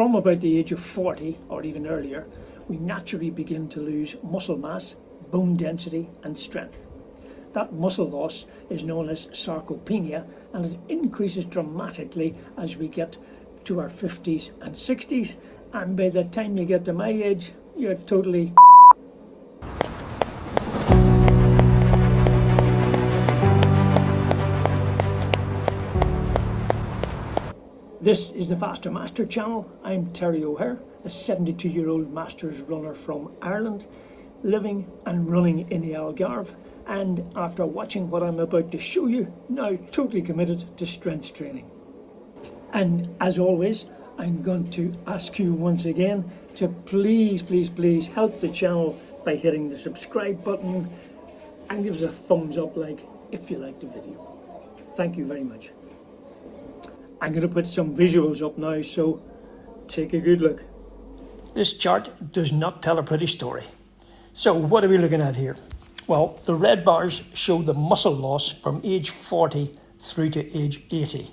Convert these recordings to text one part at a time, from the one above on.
From about the age of 40 or even earlier, we naturally begin to lose muscle mass, bone density and strength. That muscle loss is known as sarcopenia, and it increases dramatically as we get to our 50s and 60s, and by the time you get to my age, you're totally This is the Faster Master channel. I'm Terry O'Hare, a 72-year-old Masters runner from Ireland, living and running in the Algarve, and after watching what I'm about to show you, now totally committed to strength training. And as always, I'm going to ask you once again to please help the channel by hitting the subscribe button and give us a thumbs up like if you liked the video. Thank you very much. I'm going to put some visuals up now, so take a good look. This chart does not tell a pretty story. So what are we looking at here? Well, the red bars show the muscle loss from age 40 through to age 80.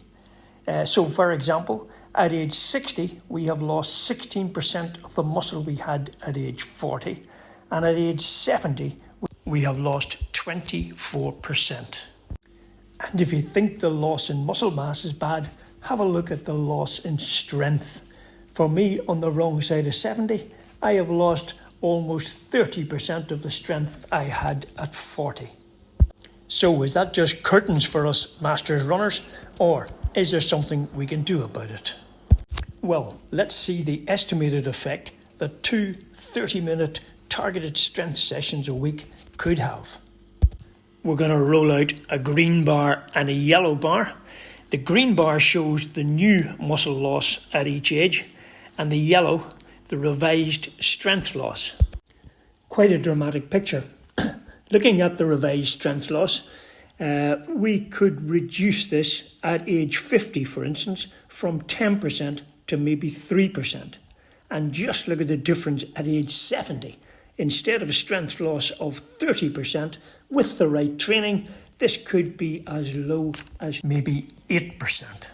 So for example, at age 60, we have lost 16% of the muscle we had at age 40. And at age 70, we have lost 24%. And if you think the loss in muscle mass is bad, have a look at the loss in strength. For me, on the wrong side of 70, I have lost almost 30% of the strength I had at 40. So is that just curtains for us Masters runners, or is there something we can do about it? Well, let's see the estimated effect that 2 30-minute targeted strength sessions a week could have. We're going to roll out a green bar and a yellow bar. The green bar shows the new muscle loss at each age, and the yellow, the revised strength loss. Quite a dramatic picture. Looking at the revised strength loss, we could reduce this at age 50, for instance, from 10% to maybe 3%. And just look at the difference at age 70. Instead of a strength loss of 30%, with the right training, this could be as low as maybe 8%.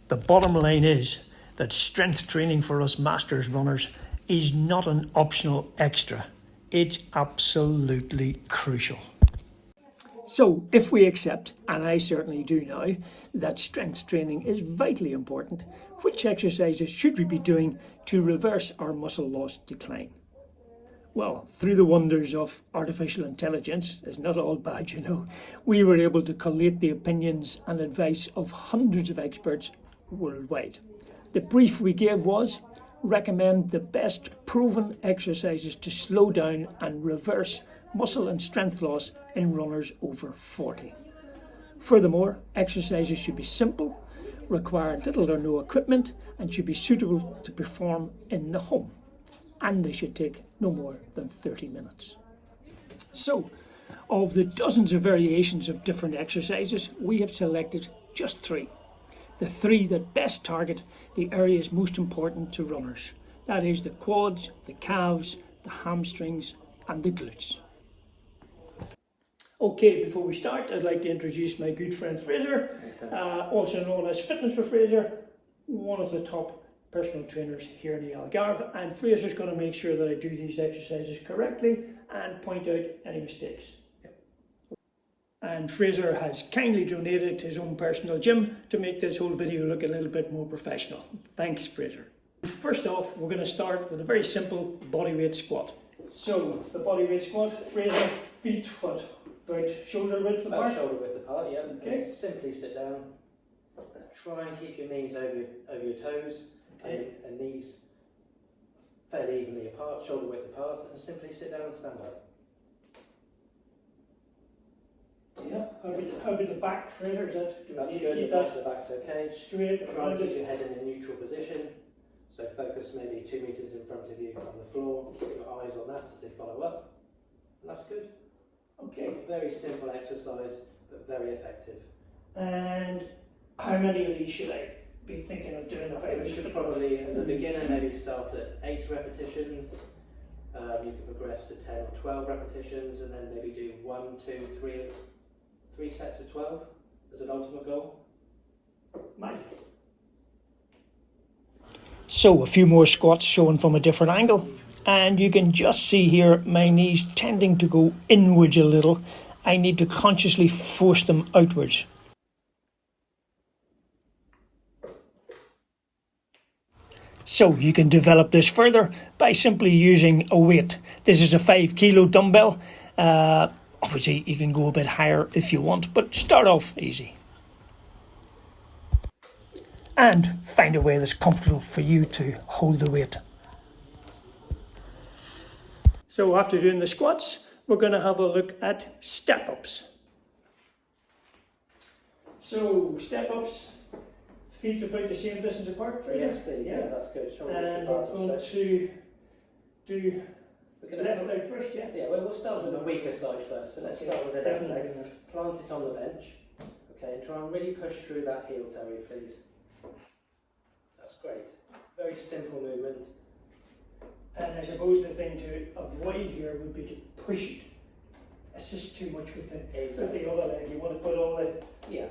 The bottom line is that strength training for us Masters runners is not an optional extra. It's absolutely crucial. So if we accept, and I certainly do now, that strength training is vitally important, which exercises should we be doing to reverse our muscle loss decline? Well, through the wonders of artificial intelligence, it's not all bad, you know, we were able to collate the opinions and advice of hundreds of experts worldwide. The brief we gave was, recommend the best proven exercises to slow down and reverse muscle and strength loss in runners over 40. Furthermore, exercises should be simple, require little or no equipment, and should be suitable to perform in the home. And they should take no more than 30 minutes. So, of the dozens of variations of different exercises, we have selected just 3. The 3 that best target the areas most important to runners. That is the quads, the calves, the hamstrings and the glutes. Okay, before we start, I'd like to introduce my good friend Fraser, also known as Fitness with Fraser, one of the top personal trainers here in the Algarve, and Fraser's going to make sure that I do these exercises correctly and point out any mistakes. And Fraser has kindly donated his own personal gym to make this whole video look a little bit more professional. Thanks, Fraser. First off, we're going to start with a very simple bodyweight squat. So, the bodyweight squat, Fraser, feet what? About shoulder width apart? About shoulder width apart, yeah. Okay. And simply sit down. Try and keep your knees over your toes. Okay. And knees fairly evenly apart, shoulder width apart, and simply sit down and stand up. Yeah, how about the back, Fraser? That's good, the back's okay. Straight. Try and keep your head in a neutral position. So focus maybe 2 meters in front of you on the floor. Keep your eyes on that as they follow up. And that's good. Okay. Very simple exercise, but very effective. And how many of these should I be thinking of doing? I think we should probably, as a beginner, maybe start at 8 repetitions. You can progress to 10 or 12 repetitions, and then maybe do 1, 2, 3 sets of 12 as an ultimate goal. Magic. So a few more squats shown from a different angle, and you can just see here my knees tending to go inwards a little. I need to consciously force them outwards. So you can develop this further by simply using a weight. This is a 5 kilo dumbbell. Obviously you can go a bit higher if you want, but start off easy. And find a way that's comfortable for you to hold the weight. So after doing the squats, we're going to have a look at step-ups. So step-ups, feet about the same distance apart. Yes, please. Yeah, that's good. And we're going to do left leg first, yeah? Yeah, well, we'll start with the weaker side first. So let's start with the left leg. Plant it on the bench. Okay, and try and really push through that heel, Terry, please. That's great. Very simple movement. And I suppose the thing to avoid here would be to push it. Assist too much with the other leg. You want to put all the... Yeah.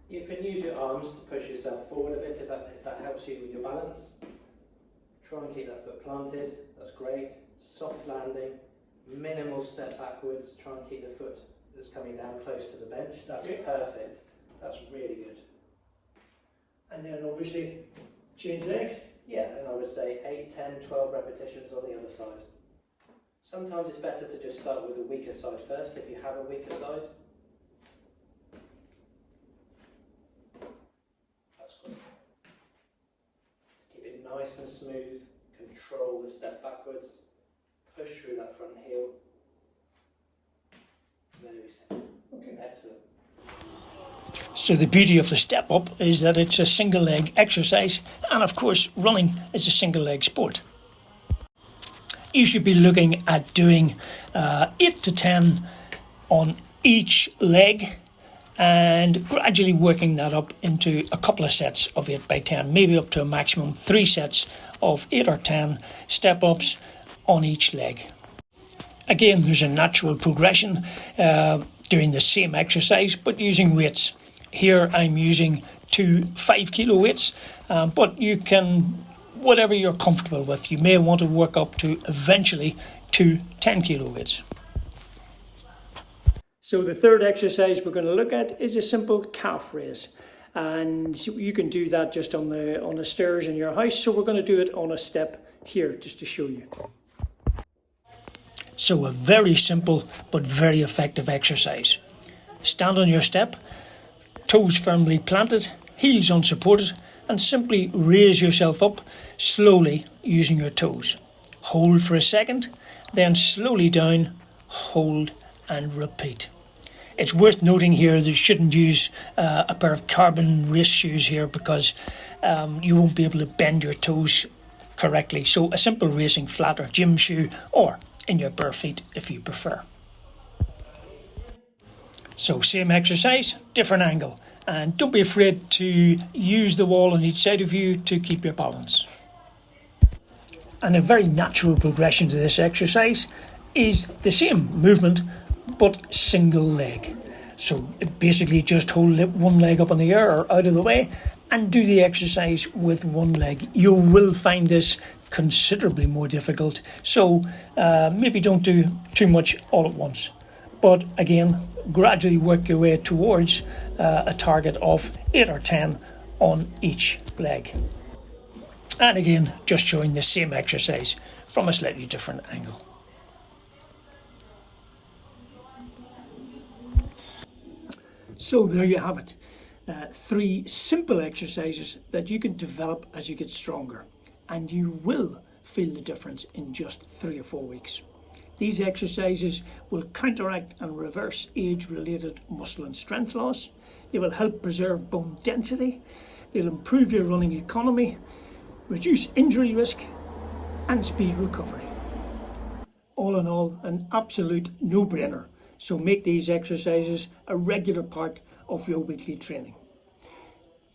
You can use your arms to push yourself forward a bit if that helps you with your balance. Try and keep that foot planted. That's great. Soft landing. Minimal step backwards. Try and keep the foot that's coming down close to the bench. That's perfect. That's really good. And then obviously change legs. Yeah, and I would say 8, 10, 12 repetitions on the other side. Sometimes it's better to just start with the weaker side first if you have a weaker side. That's good. Keep it nice and smooth. Control the step backwards. Push through that front heel. Very simple. Okay. Excellent. So the beauty of the step up is that it's a single leg exercise, and of course running is a single leg sport. You should be looking at doing 8 to 10 on each leg and gradually working that up into a couple of sets of 8 by 10, maybe up to a maximum 3 sets of 8 or 10 step ups on each leg. Again, there's a natural progression doing the same exercise but using weights. Here I'm using 2 5 kilo weights, but you can, whatever you're comfortable with. You may want to work up to eventually 2 10 kilo weights. So the third exercise we're going to look at is a simple calf raise, and you can do that just on the stairs in your house. So we're going to do it on a step here just to show you. So a very simple but very effective exercise. Stand on your step, toes firmly planted, heels unsupported, and simply raise yourself up slowly using your toes. Hold for a second, then slowly down, hold and repeat. It's worth noting here that you shouldn't use a pair of carbon race shoes here because you won't be able to bend your toes correctly. So a simple racing flat or gym shoe, or in your bare feet if you prefer. So same exercise, different angle. And don't be afraid to use the wall on each side of you to keep your balance. And a very natural progression to this exercise is the same movement but single leg. So basically just hold one leg up in the air or out of the way and do the exercise with one leg. You will find this considerably more difficult, so maybe don't do too much all at once. But again, gradually work your way towards a target of 8 or 10 on each leg. And again, just showing the same exercise from a slightly different angle. So there you have it. 3 simple exercises that you can develop as you get stronger. And you will feel the difference in just 3 or 4 weeks. These exercises will counteract and reverse age-related muscle and strength loss. They will help preserve bone density. They'll improve your running economy, reduce injury risk, and speed recovery. All in all, an absolute no-brainer. So make these exercises a regular part of your weekly training.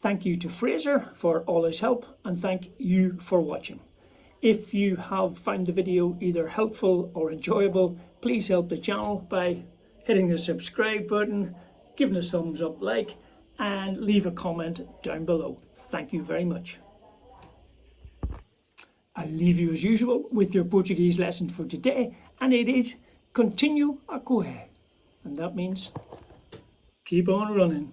Thank you to Fraser for all his help, and thank you for watching. If you have found the video either helpful or enjoyable, please help the channel by hitting the subscribe button, giving us a thumbs up, and leave a comment down below. Thank you very much. I'll leave you as usual with your Portuguese lesson for today, and it is continue a correr, and that means keep on running.